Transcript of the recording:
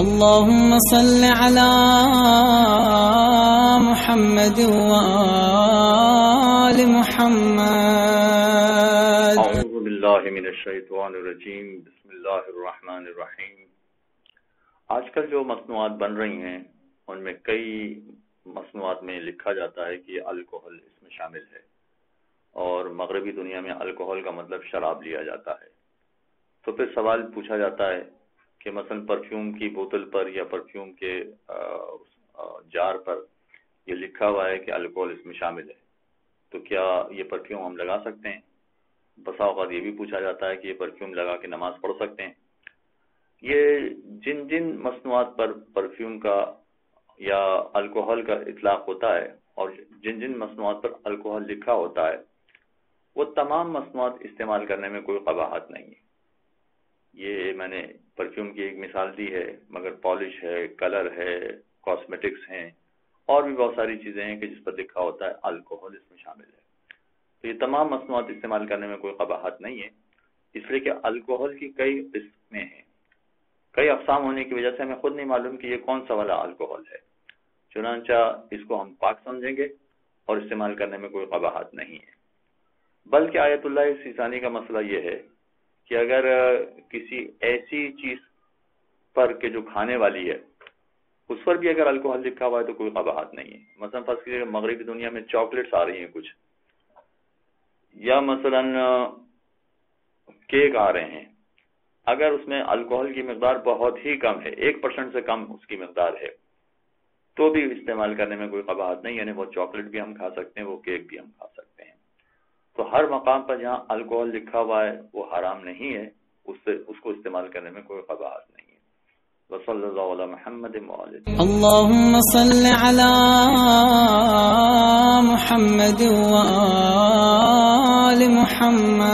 اللهم صل على محمد وآل محمد. اعوذ باللہ من الشیطان الرجیم. بسم اللہ الرحمن الرحیم. آج کل جو مصنوعات بن رہی ہیں ان میں کئی مصنوعات میں لکھا جاتا ہے کہ الکوہل اس میں شامل ہے، اور مغربی دنیا میں الکوہل کا مطلب شراب لیا جاتا ہے. تو پھر سوال پوچھا جاتا ہے کہ مثلا پرفیوم کی بوتل پر یا پرفیوم کے جار پر یہ لکھا ہوا ہے کہ الکوہل اس میں شامل ہے، تو کیا یہ پرفیوم ہم لگا سکتے ہیں؟ بسا اوقات یہ بھی پوچھا جاتا ہے کہ یہ پرفیوم لگا کے نماز پڑھ سکتے ہیں. یہ جن مصنوعات پر پرفیوم کا یا الکوہل کا اطلاق ہوتا ہے اور جن مصنوعات پر الکوہل لکھا ہوتا ہے، وہ تمام مصنوعات استعمال کرنے میں کوئی قباحت نہیں ہے. یہ میں نے پرفیوم کی ایک مثال دی ہے، مگر پالش ہے، کلر ہے، کاسمیٹکس ہیں، اور بھی بہت ساری چیزیں ہیں کہ جس پر لکھا ہوتا ہے الکوہل اس میں شامل ہے. تو یہ تمام مصنوعات استعمال کرنے میں کوئی قباحت نہیں ہے، اس لیے کہ الکوہل کی کئی قسمیں ہیں، کئی اقسام ہونے کی وجہ سے ہمیں خود نہیں معلوم کہ یہ کون سا والا الکوہل ہے. چنانچہ اس کو ہم پاک سمجھیں گے اور استعمال کرنے میں کوئی قباحت نہیں ہے. بلکہ آیت اللہ سیسانی کا مسئلہ یہ ہے کہ اگر کسی ایسی چیز پر کہ جو کھانے والی ہے اس پر بھی اگر الکوہل لکھا ہوا ہے تو کوئی قباحت نہیں ہے. مثلا فرض کیجیے مغربی دنیا میں چاکلیٹس آ رہی ہیں کچھ، یا مثلا کیک آ رہے ہیں، اگر اس میں الکوہل کی مقدار بہت ہی کم ہے، 1% سے کم اس کی مقدار ہے، تو بھی استعمال کرنے میں کوئی قباحت نہیں. یعنی وہ چاکلیٹ بھی ہم کھا سکتے ہیں، وہ کیک بھی ہم کھا سکتے ہیں. تو ہر مقام پر جہاں الکوہل لکھا ہوا ہے وہ حرام نہیں ہے، اس کو استعمال کرنے میں کوئی قباحت نہیں ہے. وصلی اللہ علی محمد وآلہ. اللهم صل على محمد وآل محمد.